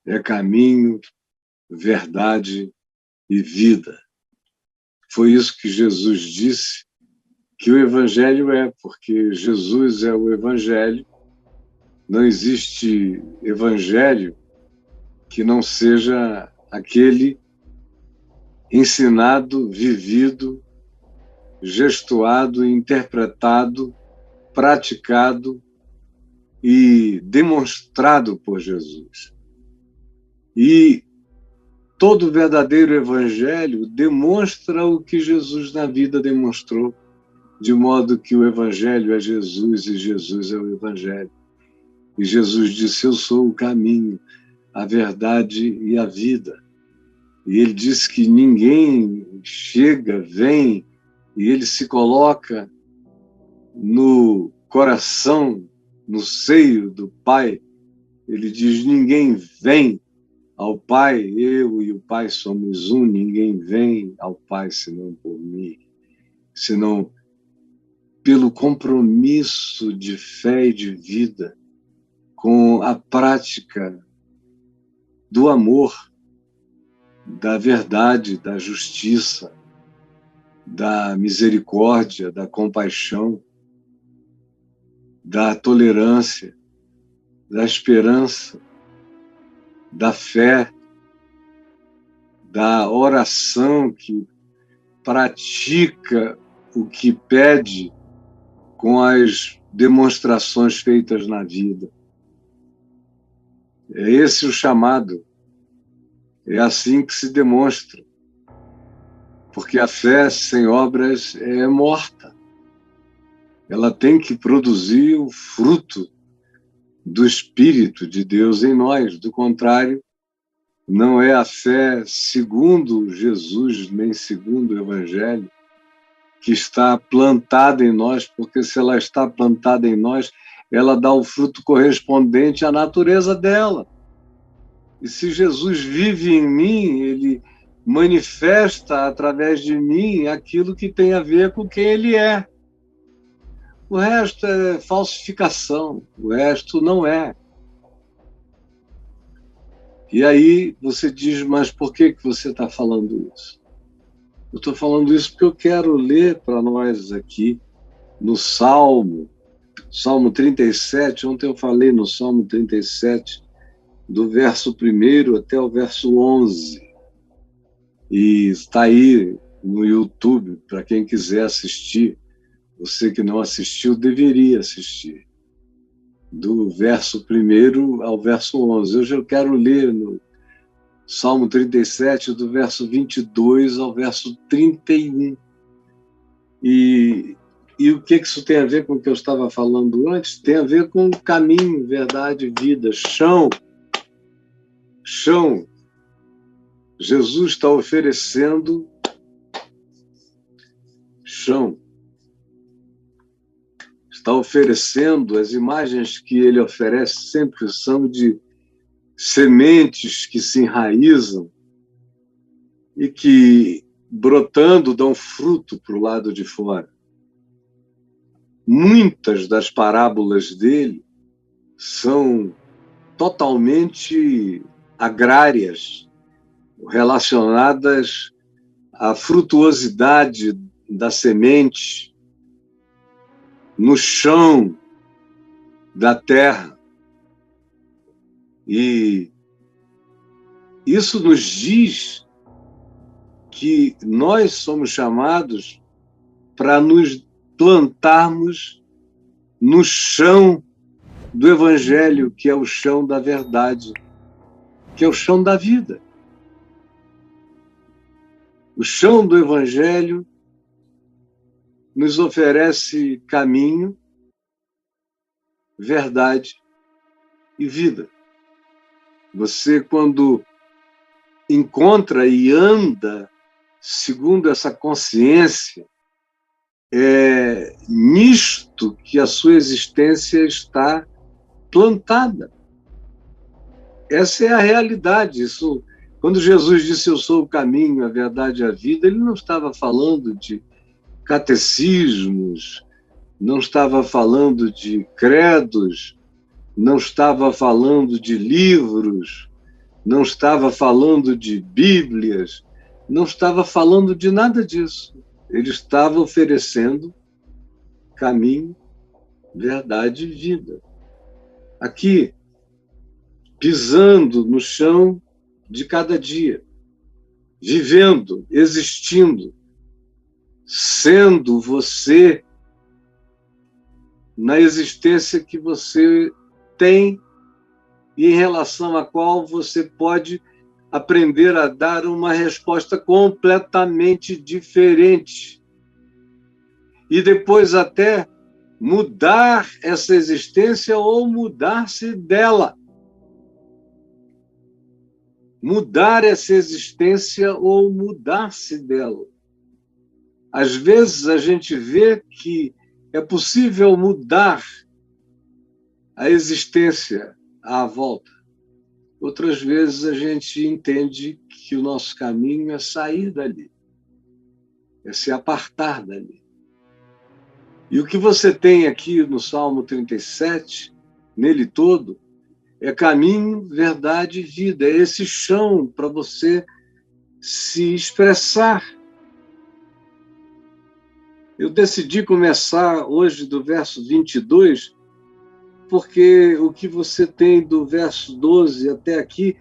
é caminho, verdade e vida. Foi isso que Jesus disse que o Evangelho é, porque Jesus é o Evangelho. Não existe Evangelho que não seja aquele ensinado, vivido, gestuado, interpretado, praticado e demonstrado por Jesus. E todo verdadeiro evangelho demonstra o que Jesus na vida demonstrou, de modo que o evangelho é Jesus e Jesus é o evangelho. E Jesus disse: eu sou o caminho, a verdade e a vida. E ele disse que ninguém chega, vem, e ele se coloca no coração, no seio do Pai. Ele diz: ninguém vem ao Pai, eu e o Pai somos um, ninguém vem ao Pai senão por mim, senão pelo compromisso de fé e de vida com a prática do amor, da verdade, da justiça, da misericórdia, da compaixão, da tolerância, da esperança, da fé, da oração que pratica o que pede com as demonstrações feitas na vida. É esse o chamado. É assim que se demonstra. Porque a fé sem obras é morta. Ela tem que produzir o fruto do Espírito de Deus em nós. Do contrário, não é a fé segundo Jesus, nem segundo o Evangelho, que está plantada em nós, porque se ela está plantada em nós, ela dá o fruto correspondente à natureza dela. E se Jesus vive em mim, ele manifesta através de mim aquilo que tem a ver com quem ele é. O resto é falsificação, o resto não é. E aí você diz: mas por que você está falando isso? Eu estou falando isso porque eu quero ler para nós aqui no Salmo 37. Ontem eu falei no Salmo 37, do verso 1 até o verso 11. E está aí no YouTube, para quem quiser assistir. Você que não assistiu, deveria assistir. Do verso 1 ao verso 11. Hoje eu quero ler no Salmo 37, do verso 22 ao verso 31. E o que isso tem a ver com o que eu estava falando antes? Tem a ver com caminho, verdade, vida, chão. Chão. Jesus está oferecendo chão. Está oferecendo, as imagens que ele oferece sempre são de sementes que se enraizam e que, brotando, dão fruto para o lado de fora. Muitas das parábolas dele são totalmente agrárias, relacionadas à frutuosidade da semente no chão da terra. E isso nos diz que nós somos chamados para nos plantarmos no chão do Evangelho, que é o chão da verdade, que é o chão da vida. O chão do Evangelho nos oferece caminho, verdade e vida. Você, quando encontra e anda segundo essa consciência, é nisto que a sua existência está plantada. Essa é a realidade. Isso, quando Jesus disse: eu sou o caminho, a verdade e a vida, ele não estava falando de catecismos, não estava falando de credos, não estava falando de livros, não estava falando de Bíblias, não estava falando de nada disso. Ele estava oferecendo caminho, verdade e vida. Aqui, pisando no chão de cada dia, vivendo, existindo, sendo você na existência que você tem e em relação à qual você pode aprender a dar uma resposta completamente diferente. E depois até mudar essa existência ou mudar-se dela. Mudar essa existência ou mudar-se dela. Às vezes a gente vê que é possível mudar a existência à volta. Outras vezes a gente entende que o nosso caminho é sair dali, é se apartar dali. E o que você tem aqui no Salmo 37, nele todo, é caminho, verdade e vida. É esse chão para você se expressar. Eu decidi começar hoje do verso 22, porque o que você tem do verso 12 até aqui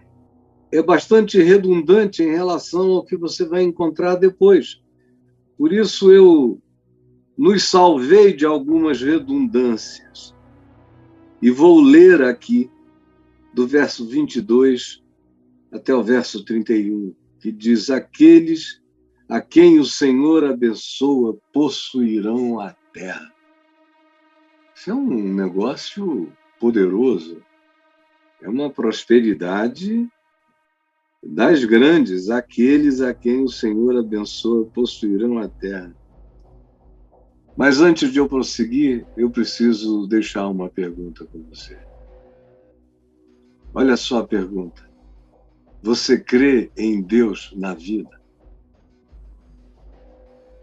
é bastante redundante em relação ao que você vai encontrar depois. Por isso eu nos salvei de algumas redundâncias. E vou ler aqui do verso 22 até o verso 31, que diz: aqueles a quem o Senhor abençoa possuirão a terra. Isso é um negócio poderoso. É uma prosperidade das grandes. Aqueles a quem o Senhor abençoa possuirão a terra. Mas antes de eu prosseguir, eu preciso deixar uma pergunta com você. Olha só a pergunta. Você crê em Deus na vida?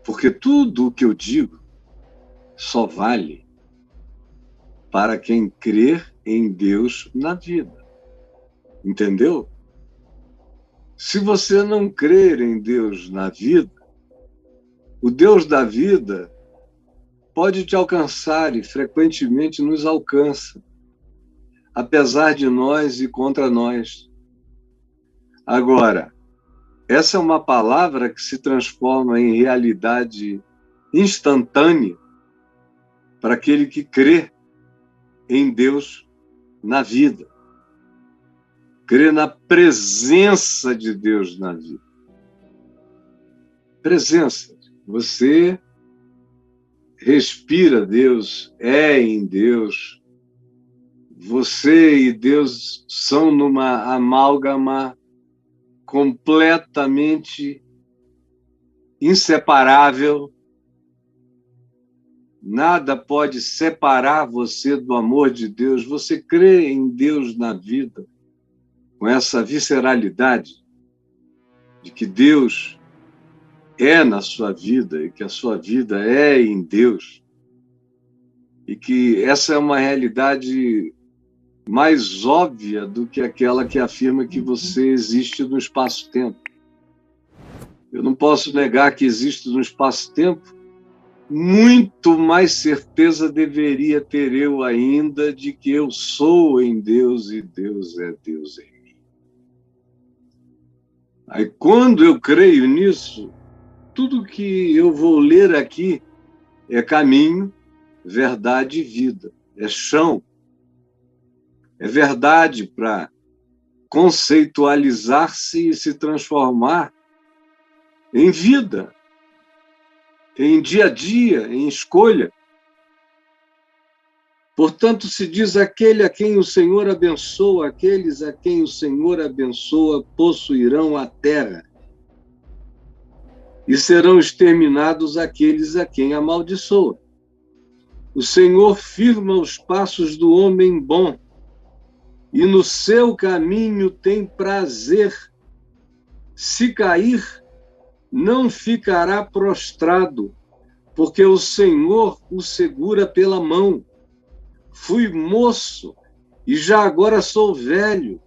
Porque tudo o que eu digo só vale para quem crer em Deus na vida. Entendeu? Se você não crer em Deus na vida, o Deus da vida pode te alcançar e frequentemente nos alcança, apesar de nós e contra nós. Agora, essa é uma palavra que se transforma em realidade instantânea para aquele que crê em Deus na vida. Crê na presença de Deus na vida. Presença. Você respira Deus, é em Deus. Você e Deus são numa amálgama completamente inseparável. Nada pode separar você do amor de Deus. Você crê em Deus na vida, com essa visceralidade de que Deus é na sua vida e que a sua vida é em Deus. E que essa é uma realidade mais óbvia do que aquela que afirma que você existe no espaço-tempo. Eu não posso negar que existe no espaço-tempo. Muito mais certeza deveria ter eu ainda de que eu sou em Deus e Deus é Deus em mim. Aí, quando eu creio nisso, tudo que eu vou ler aqui é caminho, verdade e vida. É chão. É verdade para conceitualizar-se e se transformar em vida, em dia a dia, em escolha. Portanto, se diz: aquele a quem o Senhor abençoa, aqueles a quem o Senhor abençoa possuirão a terra, e serão exterminados aqueles a quem amaldiçoa. O Senhor firma os passos do homem bom, e no seu caminho tem prazer. Se cair, não ficará prostrado, porque o Senhor o segura pela mão. Fui moço, e já agora sou velho.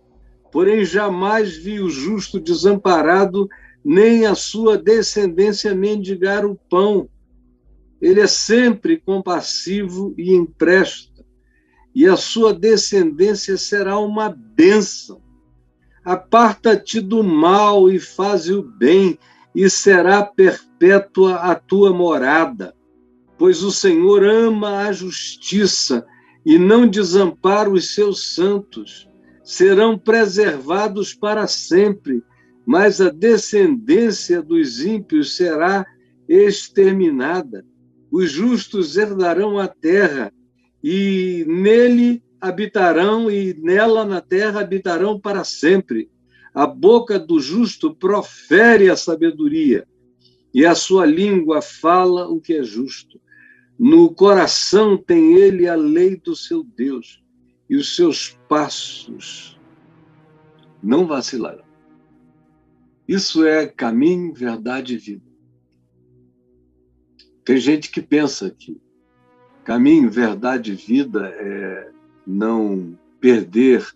porém jamais vi o justo desamparado, nem a sua descendência mendigar o pão. Ele é sempre compassivo e empresta, e a sua descendência será uma bênção. Aparta-te do mal e faze o bem, e será perpétua a tua morada. Pois o Senhor ama a justiça e não desampara os seus santos. Serão preservados para sempre, mas a descendência dos ímpios será exterminada. Os justos herdarão a terra, e nele habitarão, e nela na terra habitarão para sempre. A boca do justo profere a sabedoria, e a sua língua fala o que é justo. No coração tem ele a lei do seu Deus, e os seus passos não vacilarão. Isso é caminho, verdade e vida. Tem gente que pensa que caminho, verdade e vida é não perder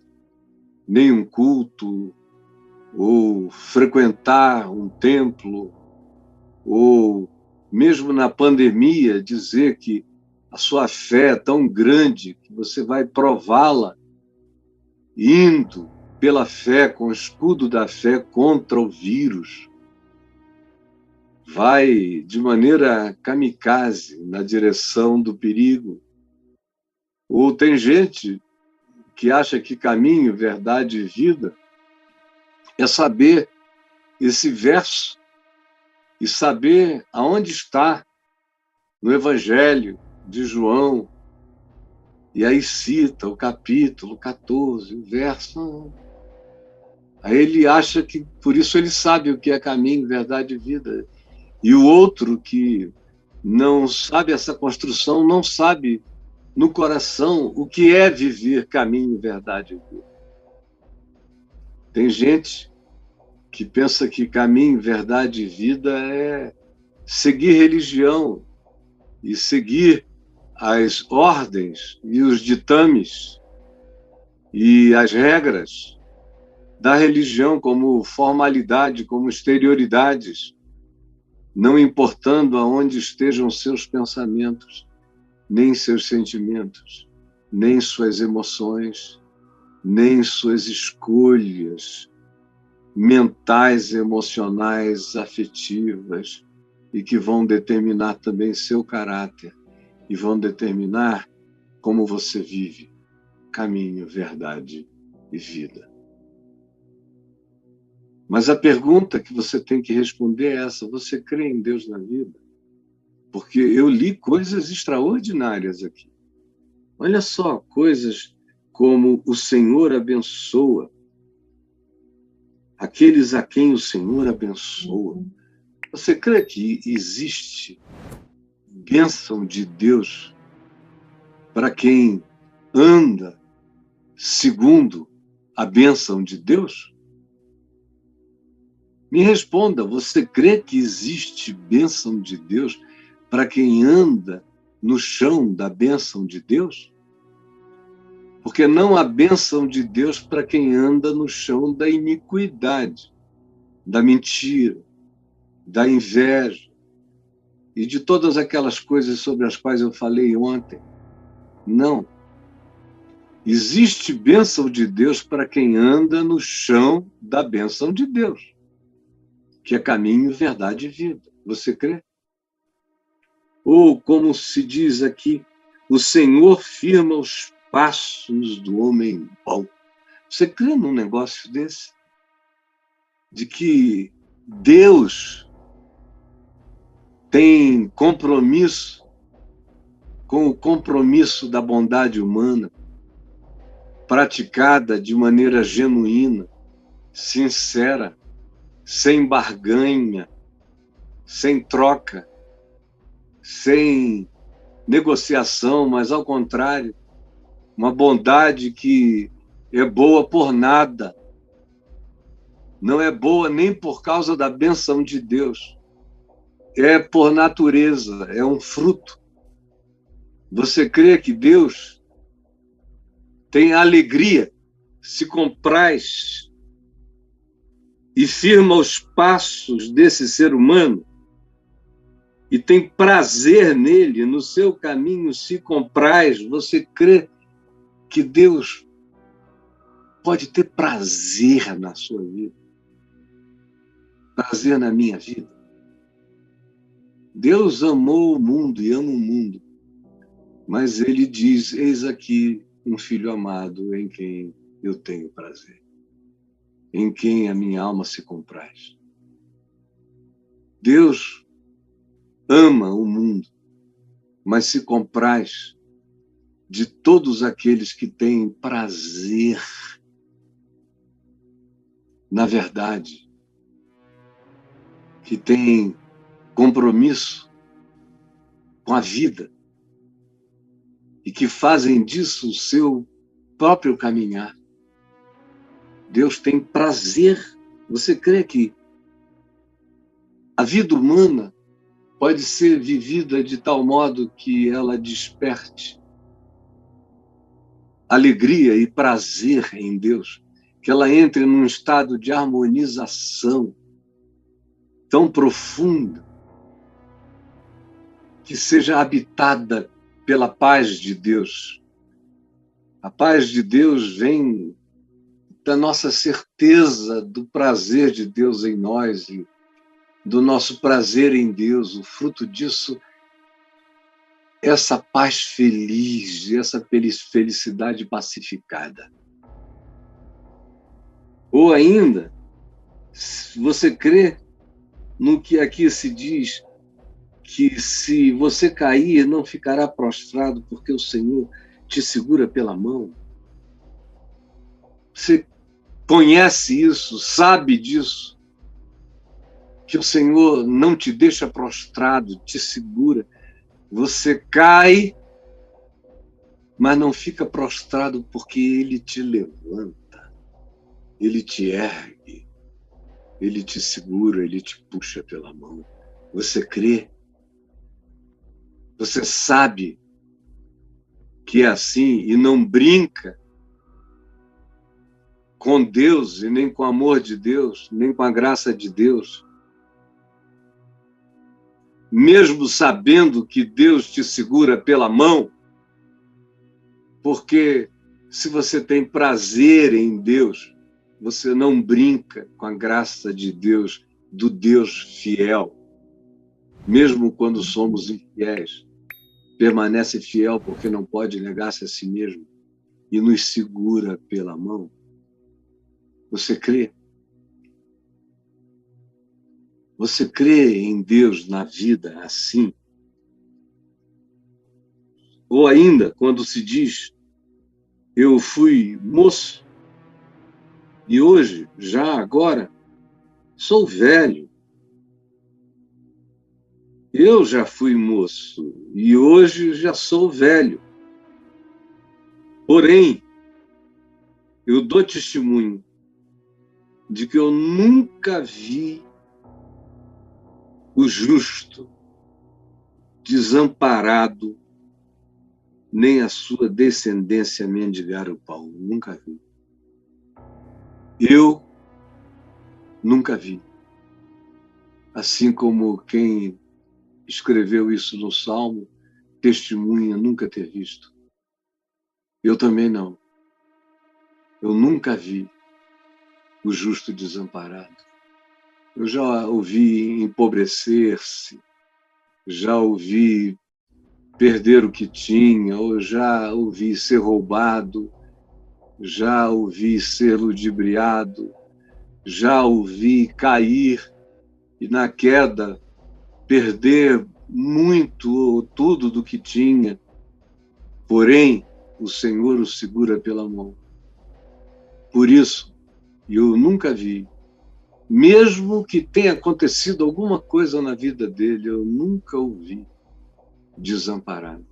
nenhum culto, ou frequentar um templo, ou mesmo na pandemia dizer que a sua fé é tão grande que você vai prová-la indo pela fé, com o escudo da fé contra o vírus. Vai de maneira kamikaze na direção do perigo. Ou tem gente que acha que caminho, verdade e vida é saber esse verso e saber aonde está no Evangelho de João. E aí cita o capítulo 14, o verso. Aí ele acha que por isso ele sabe o que é caminho, verdade e vida. E o outro que não sabe essa construção, não sabe no coração o que é viver caminho, verdade e vida. Tem gente que pensa que caminho, verdade e vida é seguir religião e seguir as ordens e os ditames e as regras da religião como formalidade, como exterioridades, não importando aonde estejam seus pensamentos, nem seus sentimentos, nem suas emoções, nem suas escolhas mentais, emocionais, afetivas, e que vão determinar também seu caráter e vão determinar como você vive caminho, verdade e vida. Mas a pergunta que você tem que responder é essa: você crê em Deus na vida? Porque eu li coisas extraordinárias aqui. Olha só, coisas como o Senhor abençoa aqueles a quem o Senhor abençoa. Você crê que existe bênção de Deus para quem anda segundo a bênção de Deus? Me responda, você crê que existe bênção de Deus para quem anda no chão da bênção de Deus? Porque não há bênção de Deus para quem anda no chão da iniquidade, da mentira, da inveja e de todas aquelas coisas sobre as quais eu falei ontem. Não. Existe bênção de Deus para quem anda no chão da bênção de Deus, que é caminho, verdade e vida. Você crê? Ou, como se diz aqui, o Senhor firma os passos do homem bom. Você crê num negócio desse? De que Deus tem compromisso com o compromisso da bondade humana, praticada de maneira genuína, sincera, sem barganha, sem troca, sem negociação, mas ao contrário, uma bondade que é boa por nada. Não é boa nem por causa da bênção de Deus. É por natureza, é um fruto. Você crê que Deus tem alegria se compraz e firma os passos desse ser humano e tem prazer nele, no seu caminho se compraz, você crê que Deus pode ter prazer na sua vida, prazer na minha vida? Deus amou o mundo e ama o mundo, mas ele diz: eis aqui um filho amado em quem eu tenho prazer, em quem a minha alma se compraz. Deus ama o mundo, mas se compraz de todos aqueles que têm prazer na verdade, que têm compromisso com a vida e que fazem disso o seu próprio caminhar. Deus tem prazer. Você crê que a vida humana pode ser vivida de tal modo que ela desperte alegria e prazer em Deus, que ela entre num estado de harmonização tão profunda, que seja habitada pela paz de Deus. A paz de Deus vem da nossa certeza do prazer de Deus em nós e do nosso prazer em Deus. O fruto disso, essa paz feliz, essa felicidade pacificada. Ou ainda, você crê no que aqui se diz, que se você cair, não ficará prostrado, porque o Senhor te segura pela mão? Você conhece isso, sabe disso, que o Senhor não te deixa prostrado, te segura. Você cai, mas não fica prostrado, porque Ele te levanta, Ele te ergue, Ele te segura, Ele te puxa pela mão. Você crê? Você sabe que é assim e não brinca com Deus e nem com o amor de Deus, nem com a graça de Deus, mesmo sabendo que Deus te segura pela mão, porque se você tem prazer em Deus, você não brinca com a graça de Deus, do Deus fiel, mesmo quando somos infiéis. Permanece fiel porque não pode negar-se a si mesmo e nos segura pela mão. Você crê? Você crê em Deus na vida assim? Ou ainda, quando se diz, eu fui moço e hoje, já agora, sou velho. Eu já fui moço e hoje já sou velho. Porém, eu dou testemunho de que eu nunca vi o justo desamparado, nem a sua descendência mendigar o pão. Nunca vi. Eu nunca vi. Assim como quem escreveu isso no Salmo testemunha nunca ter visto. Eu também não. Eu nunca vi o justo desamparado. Eu já ouvi empobrecer-se, já ouvi perder o que tinha, ou já ouvi ser roubado, já ouvi ser ludibriado, já ouvi cair e na queda perder muito ou tudo do que tinha. Porém, o Senhor o segura pela mão. Por isso, eu nunca vi, mesmo que tenha acontecido alguma coisa na vida dele, eu nunca o vi desamparado.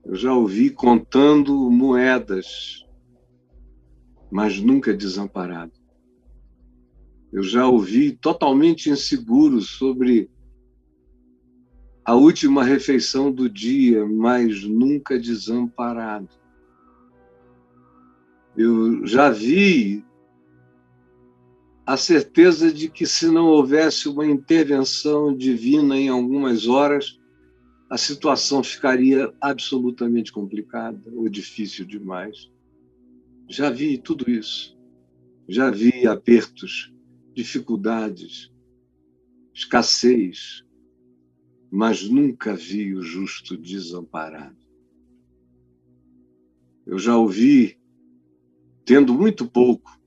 Eu já o vi contando moedas, mas nunca desamparado. Eu já o vi totalmente inseguro sobre a última refeição do dia, mas nunca desamparado. Eu já vi a certeza de que, se não houvesse uma intervenção divina em algumas horas, a situação ficaria absolutamente complicada ou difícil demais. Já vi tudo isso. Já vi apertos, dificuldades, escassez, mas nunca vi o justo desamparado. Eu já ouvi tendo muito pouco,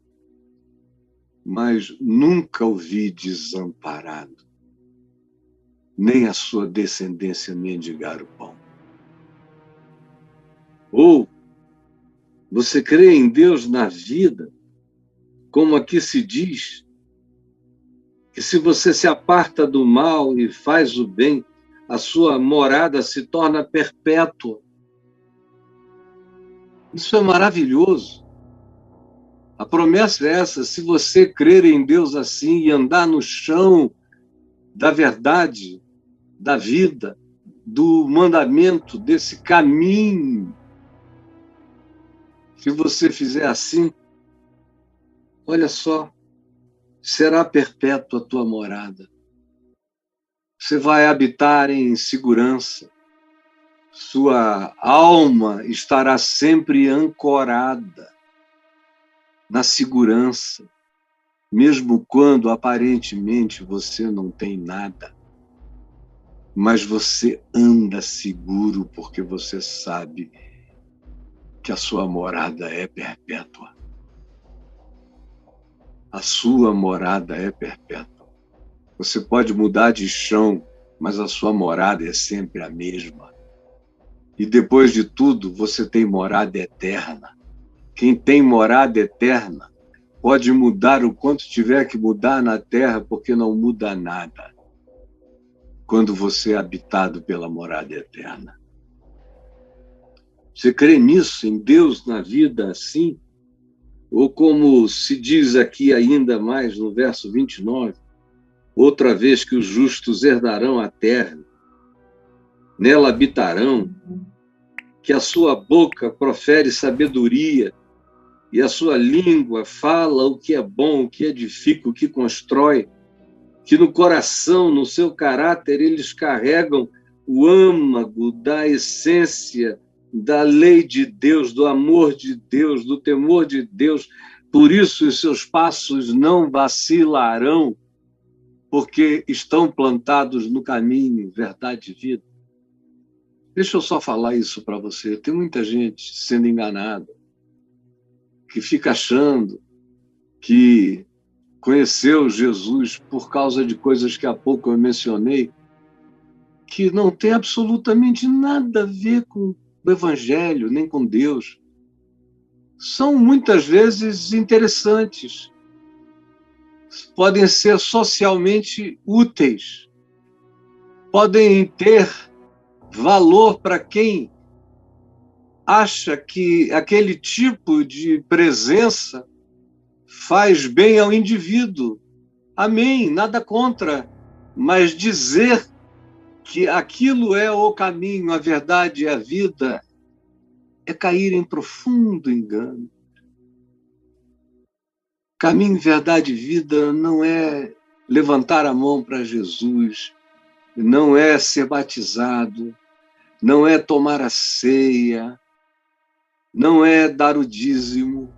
mas nunca o vi desamparado, nem a sua descendência mendigar o pão. Ou você crê em Deus na vida, como aqui se diz, que se você se aparta do mal e faz o bem, a sua morada se torna perpétua. Isso é maravilhoso. A promessa é essa: se você crer em Deus assim e andar no chão da verdade, da vida, do mandamento, desse caminho, se você fizer assim, olha só, será perpétua a tua morada. Você vai habitar em segurança. Sua alma estará sempre ancorada na segurança, mesmo quando aparentemente você não tem nada. Mas você anda seguro porque você sabe que a sua morada é perpétua. A sua morada é perpétua. Você pode mudar de chão, mas a sua morada é sempre a mesma. E depois de tudo, você tem morada eterna. Quem tem morada eterna pode mudar o quanto tiver que mudar na terra, porque não muda nada quando você é habitado pela morada eterna. Você crê nisso, em Deus na vida assim? Ou como se diz aqui ainda mais no verso 29, outra vez que os justos herdarão a terra, nela habitarão, que a sua boca profere sabedoria e a sua língua fala o que é bom, o que edifica, o que constrói, que no coração, no seu caráter, eles carregam o âmago da essência da lei de Deus, do amor de Deus, do temor de Deus. Por isso os seus passos não vacilarão, porque estão plantados no caminho, verdade e vida. Deixa eu só falar isso para você. Tem muita gente sendo enganada, que fica achando que conheceu Jesus por causa de coisas que há pouco eu mencionei, que não tem absolutamente nada a ver com o Evangelho, nem com Deus. São muitas vezes interessantes, podem ser socialmente úteis, podem ter valor para quem acha que aquele tipo de presença faz bem ao indivíduo. Amém, nada contra, mas dizer que aquilo é o caminho, a verdade e a vida é cair em profundo engano. Caminho, verdade e vida não é levantar a mão para Jesus, não é ser batizado, não é tomar a ceia, não é dar o dízimo.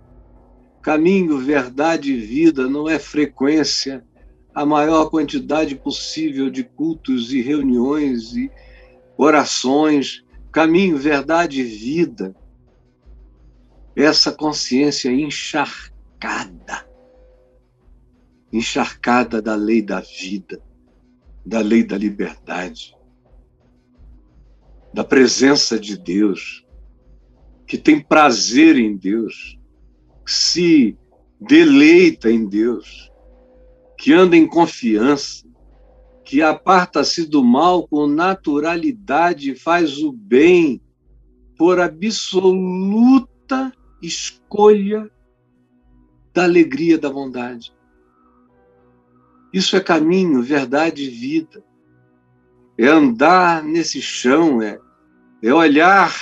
Caminho, verdade e vida não é frequência, a maior quantidade possível de cultos e reuniões e orações. Caminho, verdade e vida, essa consciência encharcada da lei da vida, da lei da liberdade, da presença de Deus, que tem prazer em Deus, que se deleita em Deus, que anda em confiança, que aparta-se do mal com naturalidade e faz o bem por absoluta escolha da alegria da bondade. Isso é caminho, verdade e vida. É andar nesse chão, é olhar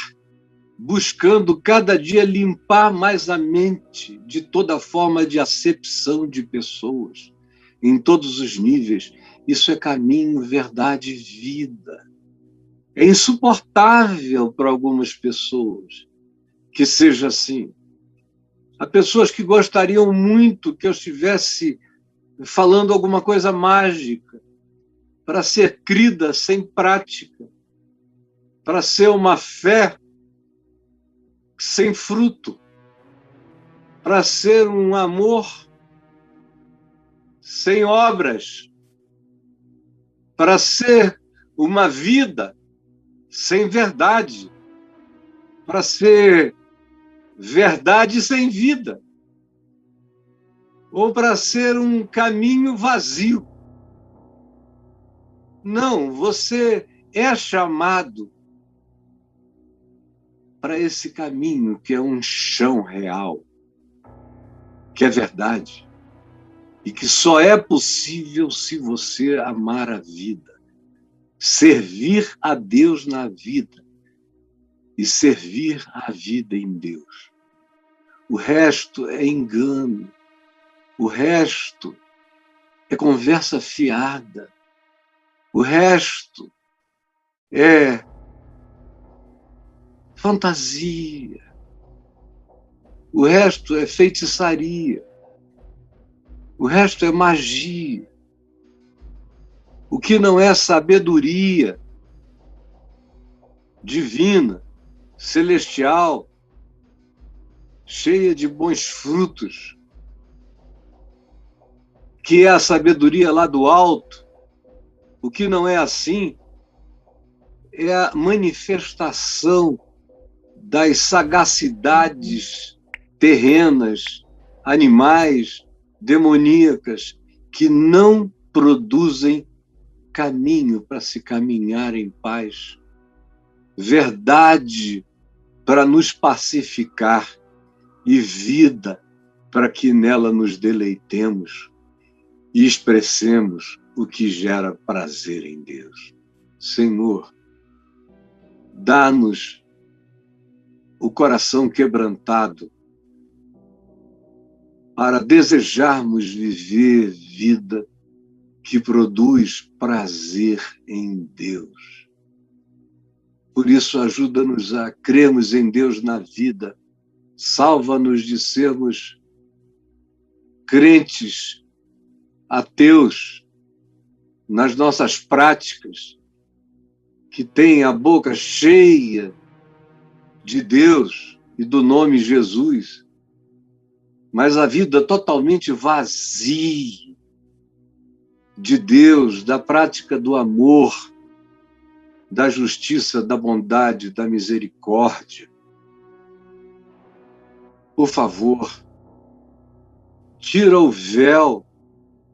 buscando cada dia limpar mais a mente de toda forma de acepção de pessoas, em todos os níveis. Isso é caminho, verdade e vida. É insuportável para algumas pessoas que seja assim. Há pessoas que gostariam muito que eu estivesse falando alguma coisa mágica para ser crida sem prática, para ser uma fé sem fruto, para ser um amor sem obras, para ser uma vida sem verdade, para ser verdade sem vida, ou para ser um caminho vazio. Não, você é chamado para esse caminho que é um chão real, que é verdade, e que só é possível se você amar a vida, servir a Deus na vida e servir a vida em Deus. O resto é engano, o resto é conversa fiada, o resto é fantasia, o resto é feitiçaria, o resto é magia. O que não é sabedoria divina, celestial, cheia de bons frutos, que é a sabedoria lá do alto, o que não é assim é a manifestação das sagacidades terrenas, animais, demoníacas, que não produzem caminho para se caminhar em paz, verdade para nos pacificar e vida para que nela nos deleitemos e expressemos o que gera prazer em Deus. Senhor, dá-nos o coração quebrantado para desejarmos viver vida que produz prazer em Deus. Por isso, ajuda-nos a crermos em Deus na vida. Salva-nos de sermos crentes ateus nas nossas práticas, que têm a boca cheia de Deus e do nome Jesus, mas a vida totalmente vazia de Deus, da prática do amor, da justiça, da bondade, da misericórdia. Por favor, tira o véu,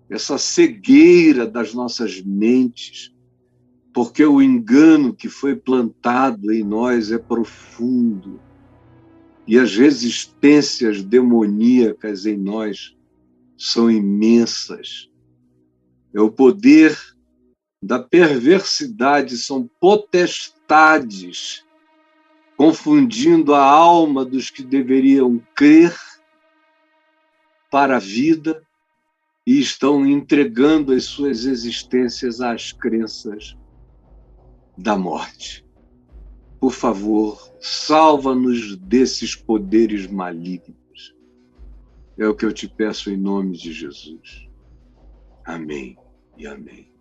essa cegueira das nossas mentes, porque o engano que foi plantado em nós é profundo e as resistências demoníacas em nós são imensas. É o poder da perversidade, são potestades, confundindo a alma dos que deveriam crer para a vida e estão entregando as suas existências às crenças da morte. Por favor, salva-nos desses poderes malignos. É o que eu te peço em nome de Jesus. Amém e amém.